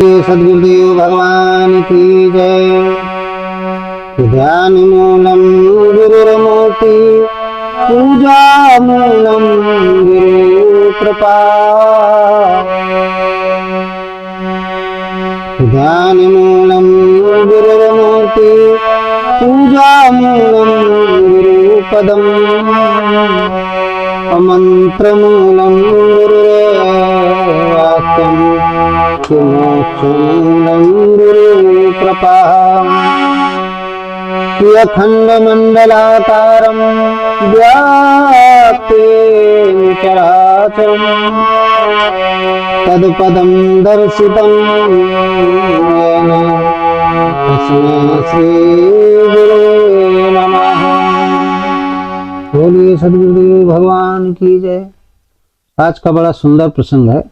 सद्गुरुदेव भगवान की जय। ध्यान मूलम गुरुर्मूर्ति पूजा मूलम गुरु कृपा। ध्यान मूलम गुरुर्मूर्ति पूजा मूलम गुरु पदम मंत्र मूलम गुरुवाक्यम मोक्षमूलम गुरु कृपा। अखंड मंडलाकारं व्याप्तं चराचरं तत्पदं दर्शितं येन तस्मै श्री गुरुवे नमः। बोलिए सद्गुरुदेव भगवान की जय। आज का बड़ा सुंदर प्रसंग है।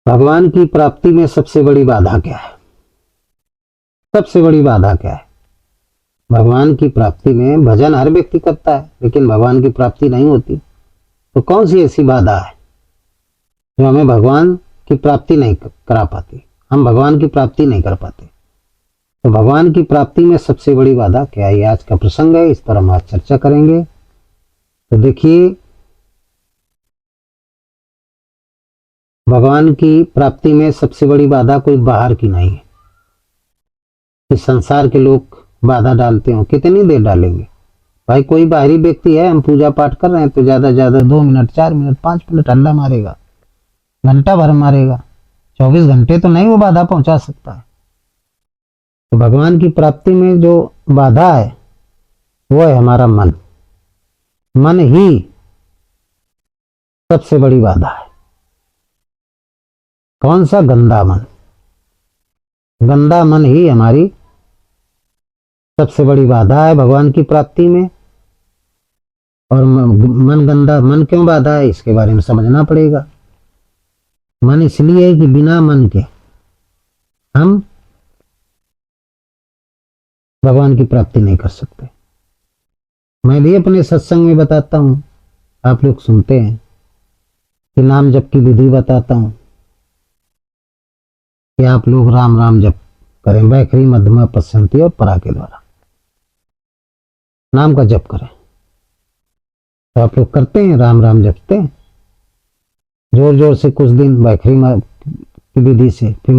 भगवान की प्राप्ति में सबसे बड़ी बाधा क्या है? सबसे बड़ी बाधा क्या है? भगवान की प्राप्ति में भजन हर व्यक्ति करता है, लेकिन भगवान की प्राप्ति नहीं होती। तो कौन सी ऐसी बाधा है जो हमें भगवान की प्राप्ति नहीं करा पाती? हम भगवान की प्राप्ति नहीं कर पाते। तो भगवान की प्राप्ति में सबसे बड़ी बाधा क्या है? ये आज का प्रसंग है, इस पर हम आज चर्चा करेंगे। तो देखिए, भगवान की प्राप्ति में सबसे बड़ी बाधा कोई बाहर की नहीं है कि संसार के लोग बाधा डालते हो। कितनी देर डालेंगे भाई? कोई बाहरी व्यक्ति है, हम पूजा पाठ कर रहे हैं तो ज्यादा ज्यादा 2 मिनट, 4 मिनट, 5 मिनट हल्ला मारेगा, घंटा भर मारेगा, 24 घंटे तो नहीं वो बाधा पहुंचा सकता है। तो भगवान की प्राप्ति में जो बाधा है वो है हमारा मन। मन ही सबसे बड़ी बाधा है। कौन सा? गंदा मन। गंदा मन ही हमारी सबसे बड़ी बाधा है भगवान की प्राप्ति में। और मन गंदा, मन क्यों बाधा है इसके बारे में समझना पड़ेगा। मन इसलिए है कि बिना मन के हम भगवान की प्राप्ति नहीं कर सकते। मैं भी अपने सत्संग में बताता हूं, आप लोग सुनते हैं कि नाम जप की विधि बताता हूं कि आप लोग राम राम जप करें, वैखरी मध्यमा पश्यंती और परा के द्वारा नाम का जप करें। तो आप लोग करते हैं, राम राम जपते हैं जोर जोर से कुछ दिन वैखरी की विधि से, फिर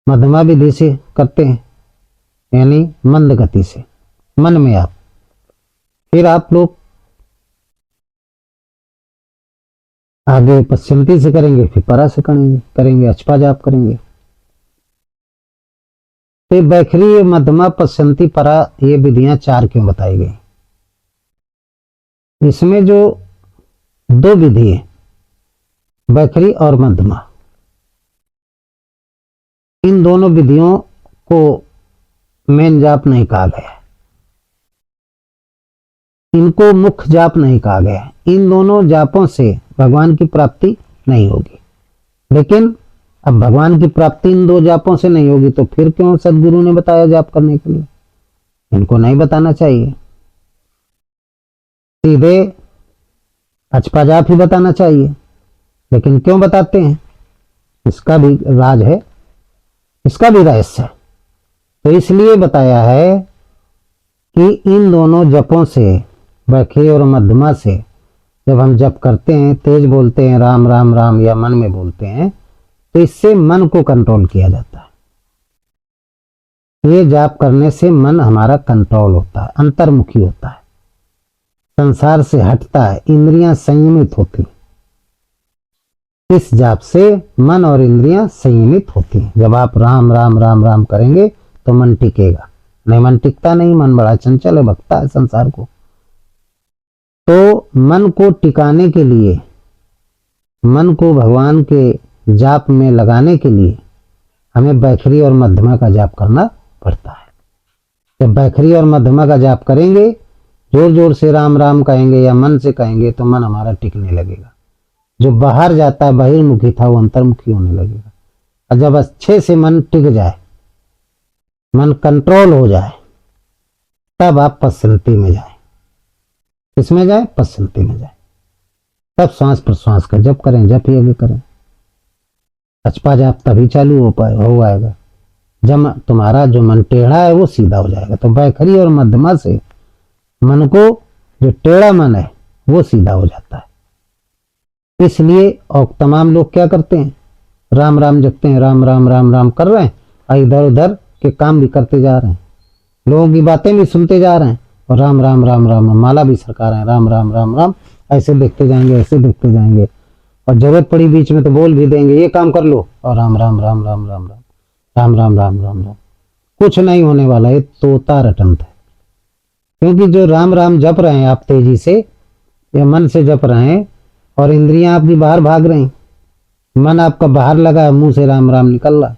मध्यमा विधि से करते हैं, यानी मंद गति से मन में आप। फिर आप लोग आगे पश्चिमती से करेंगे, फिर परा से करेंगे, अचपा जाप करेंगे। तो वैखरी मध्यमा पश्चिमती परा ये विधियां 4 क्यों बताई गई? इसमें जो 2 विधि है, वैखरी और मध्यमा, इन दोनों विधियों को मेन जाप नहीं कहा गया, इनको मुख्य जाप नहीं कहा गया। इन दोनों जापों से भगवान की प्राप्ति नहीं होगी। लेकिन अब भगवान की प्राप्ति इन 2 जापों से नहीं होगी तो फिर क्यों सदगुरु ने बताया जाप करने के लिए? इनको नहीं बताना चाहिए, सीधे अचपा जाप ही बताना चाहिए। लेकिन क्यों बताते हैं? इसका भी राज है, इसका भी रहस्य है। तो इसलिए बताया है कि इन दोनों जपों से, वैखरी और मध्यमा से, जब हम जप करते हैं, तेज बोलते हैं राम राम राम या मन में बोलते हैं, तो इससे मन को कंट्रोल किया जाता है। ये जाप करने से मन हमारा कंट्रोल होता है, अंतर्मुखी होता है, संसार से हटता है, इंद्रियां संयमित होती। इस जाप से मन और इंद्रियां संयमित होती हैं। जब आप राम राम राम राम करेंगे तो मन टिकेगा, नहीं मन टिकता नहीं, मन बड़ा चंचल है, भगता है संसार को। तो मन को टिकाने के लिए, मन को भगवान के जाप में लगाने के लिए हमें वैखरी और मध्यमा का जाप करना पड़ता है। जब वैखरी और मध्यमा का जाप करेंगे, जोर जोर से राम राम कहेंगे या मन से कहेंगे, तो मन हमारा टिकने लगेगा। जो बाहर जाता है, बहिर्मुखी था, वो अंतर्मुखी होने लगेगा। और जब अच्छे से मन टिक जाए, मन कंट्रोल हो जाए, तब आप पश्चंती में जाए। किसमें जाए? पश्चंती में जाए। तब श्वास प्रश्वास का जप करें, जप यज्ञ करें। अचपा जाप तभी चालू हो आएगा जब तुम्हारा जो मन टेढ़ा है वो सीधा हो जाएगा। तो बैखरी और मध्यमा से मन को, जो टेढ़ा मन है वो सीधा हो जाता है। इसलिए और तमाम लोग क्या करते हैं, राम राम जपते हैं, राम राम राम राम कर रहे हैं और इधर उधर के काम भी करते जा रहे हैं, लोगों की बातें भी सुनते जा रहे हैं और राम राम राम राम माला भी सरका रहे हैं, राम राम राम राम ऐसे देखते जाएंगे, ऐसे देखते जाएंगे और जरूरत पड़ी बीच में तो बोल भी देंगे ये काम कर लो और राम राम राम राम राम राम राम राम राम राम राम। कुछ नहीं होने वाला, ये तोता रटंत है। क्योंकि जो राम राम जप रहे हैं आप तेजी से या मन से जप रहे हैं और इंद्रियां आपकी बाहर भाग रही, मन आपका बाहर लगा है, मुंह से राम राम निकल रहा है।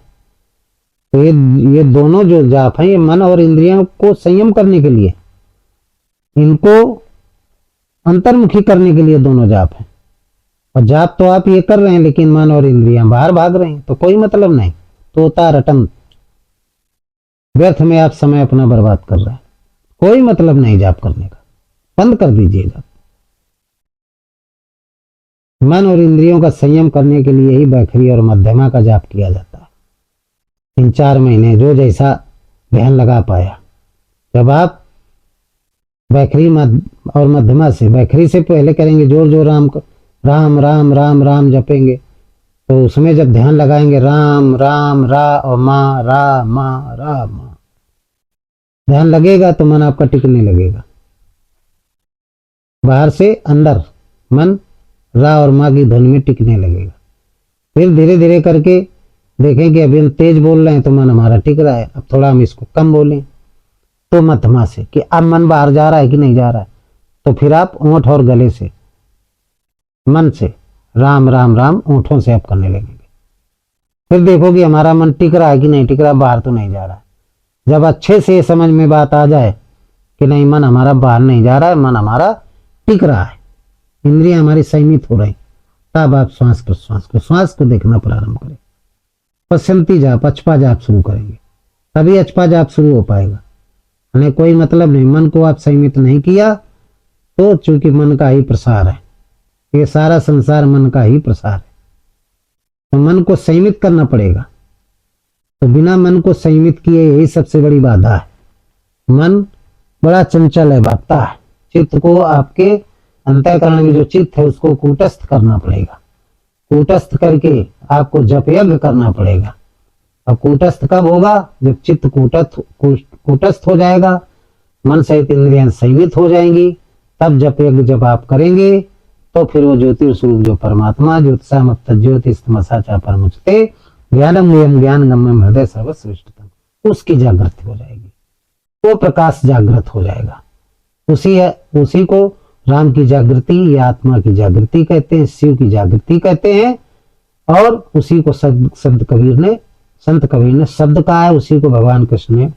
तो ये दोनों जो जाप हैं ये मन और इंद्रियों को संयम करने के लिए, इनको अंतर्मुखी करने के लिए दोनों जाप हैं। और जाप तो आप ये कर रहे हैं लेकिन मन और इंद्रियां बाहर भाग रहे हैं, तो कोई मतलब नहीं, तोता रटन, व्यर्थ में आप समय अपना बर्बाद कर रहे हैं, कोई मतलब नहीं जाप करने का, बंद कर दीजिए जाप। मन और इंद्रियों का संयम करने के लिए ही बैखरी और मध्यमा का जाप किया जाता है। 3-4 महीने जो जैसा ध्यान लगा पाया। जब आप बैखरी और मध्यमा से, बैखरी से पहले करेंगे जोर जोर राम राम राम राम राम जपेंगे, तो उसमें जब ध्यान लगाएंगे राम राम रा और मा रा मा रा मा, ध्यान लगेगा तो मन आपका टिकने लगेगा। बाहर से अंदर मन रा और माँ की धुन में टिकने लगेगा। फिर धीरे धीरे करके देखें कि अभी हम तेज बोल रहे हैं तो मन हमारा टिक रहा है, अब थोड़ा हम इसको कम बोलें। तो मध्यमा से कि अब मन बाहर जा रहा है कि नहीं जा रहा है, तो फिर आप ओंठ और गले से, मन से राम राम राम ओंठों से आप करने लगेंगे। फिर देखो कि हमारा मन टिक रहा है कि नहीं टिक रहा, बाहर तो नहीं जा रहा है। जब अच्छे से समझ में बात आ जाए कि नहीं मन हमारा बाहर नहीं जा रहा है, मन हमारा टिक रहा है, इंद्रियां हमारी संयमित हो रही, तब आप श्वास को देखना प्रारंभ करें। पश्चंती जाप, अचपा जाप शुरू करेंगे, तभी अचपा जाप शुरू हो पाएगा। यानी कोई मतलब नहीं, मन को आप संयमित नहीं किया तो चूंकि मन का ही प्रसार है, ये सारा संसार मन का ही प्रसार है, तो मन को संयमित करना पड़ेगा। तो बिना मन को संयमित किए यही सबसे बड़ी बाधा है। मन बड़ा चंचल है, भागता है। चित्त को, आपके अंतःकरण में जो चित्त है उसको कूटस्थ करना पड़ेगा। कूटस्थ करके आपको जप यज्ञ करना पड़ेगा। अब कूटस्थ कब होगा? जब चित्त कूटस्थ हो जाएगा, मन सहित इंद्रियां संयमित हो जाएंगी, तब जप यज्ञ जब आप करेंगे तो फिर वो ज्योति स्वरूप जो परमात्मा, ज्योतिषामत्त ज्योतिस्तमसा चा परमुच्यते ज्ञानम नियम ज्ञान गम्यम हृदय सर्वश्रेष्ठतम, उसकी जागृति हो जाएगी, वो प्रकाश जागृत हो जाएगा। उसी को राम की जागृति या आत्मा की जागृति कहते हैं, शिव की जागृति कहते हैं। और उसी को संत कबीर ने शब्द कहा है, उसी को भगवान कृष्ण ने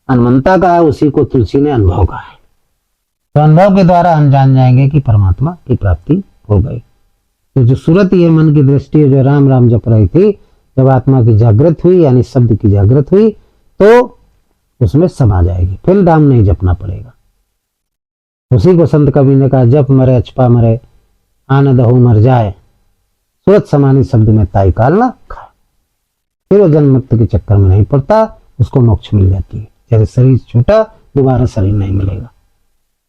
अनमंता कहा है, उसी को तुलसी ने अनुभव कहा है। तो अनुभव के द्वारा हम जान जाएंगे कि परमात्मा की प्राप्ति हो गई। तो जो सूरत ये मन की दृष्टि जो राम राम जप रही थी, जब आत्मा की जागृत हुई यानी शब्द की जागृत हुई तो उसमें समा जाएगी, फिर राम नहीं जपना पड़ेगा। उसी को संत कबीर ने कहा, जप मरे अचपा मरे आनंद हो मर जाए, सूरत समानी शब्द में ताई काल ना खाए। फिर वो जन्म मुक्त के चक्कर में नहीं पड़ता, उसको मोक्ष मिल जाती है। जैसे शरीर छूटा दोबारा शरीर नहीं मिलेगा,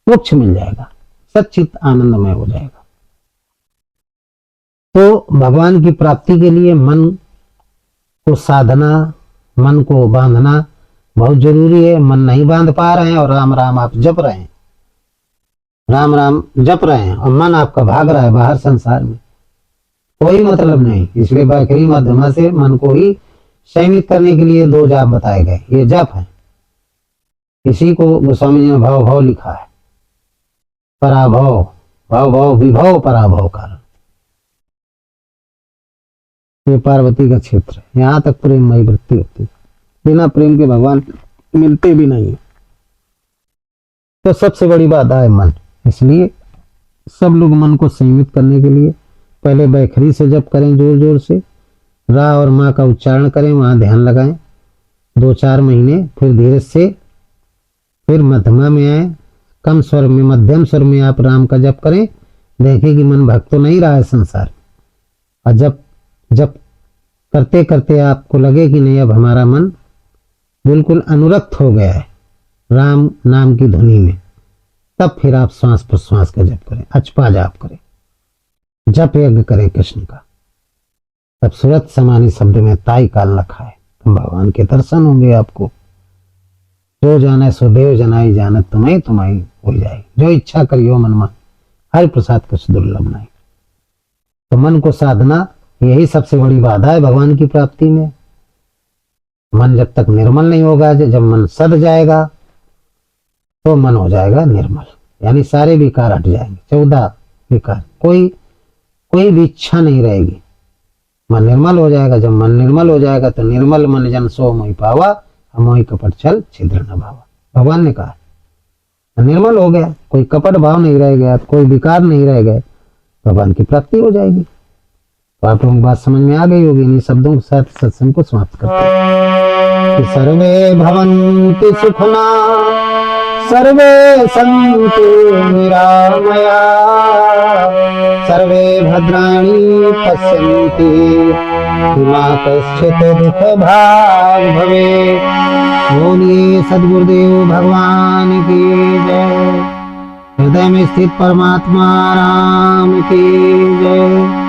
मोक्ष मिल जाएगा, सच्चित आनंदमय हो जाएगा। तो भगवान की प्राप्ति के लिए मन को साधना, मन को बांधना बहुत जरूरी है। मन नहीं बांध पा रहे हैं और राम राम आप जप रहे हैं, राम राम जप रहे हैं और मन आपका भाग रहा है बाहर संसार में, कोई मतलब नहीं। इसलिए बैखरी मध्यमा से मन को ही संयमित करने के लिए 2 जाप बताए गए, ये जप है। इसी को गोस्वामी जी ने भाव भाव लिखा है, पराभव भाव भाव विभव पराभव कारण। ये पार्वती का क्षेत्र है, यहाँ तक प्रेममयी वृत्ति होती है, बिना प्रेम के भगवान मिलते भी नहीं है। तो सबसे बड़ी बाधा है मन। इसलिए सब लोग मन को संयमित करने के लिए पहले बैखरी से जप करें, जोर जोर से रा और माँ का उच्चारण करें, वहां ध्यान लगाएं 2-4 महीने, फिर धीरे से फिर मध्यमा में आए, कम स्वर में, मध्यम स्वर में आप राम का जप करें, देखें कि मन भक्त तो नहीं रहा है संसार। और जब करते करते आपको लगे कि नहीं, अब हमारा मन बिल्कुल अनुरक्त हो गया है राम नाम की ध्वनि में, तब फिर आप श्वास प्रश्वास का जप करें, अचपा जाप करें, जप यज्ञ करें कृष्ण का। तब सूरत समानी शब्द में ताई काल रखा है, तो भगवान के दर्शन होंगे आपको। जो जाने सो देव जनाई जानत तुम्हें तुम्हारी हो जाए, जो इच्छा करियो मन मान, हरि प्रसाद कुछ दुर्लभ नहीं। तो मन को साधना यही सबसे बड़ी बाधा है भगवान की प्राप्ति में। मन जब तक निर्मल नहीं होगा, जब मन सद जाएगा तो मन हो जाएगा निर्मल, यानी सारे विकार हट जाएंगे, 14 विकार, कोई भी इच्छा नहीं रहेगी। मन निर्मल हो जाएगा, जब मन निर्मल हो जाएगा तो निर्मल मन जन सो मोहि पावा, मोहि कपट छल छिद्र न भावा। भगवान ने कहा निर्मल हो गया, कोई कपट भाव नहीं रह गया, कोई विकार नहीं रह गए, भगवान की प्राप्ति हो जाएगी। तो आप लोगों को बात समझ में आ गई होगी। इन शब्दों के साथ सत्संग को समाप्त करते हैं कि सर्वे भवन्तु सुखना सर्वे सन्तु निरामया सर्वे भद्राणि पश्यन्ति मा कश्चित् दुःख भाग् भवेत्। बोलिए सद्गुरुदेव भगवान की जय। हृदय में स्थित परमात्मा राम की जय।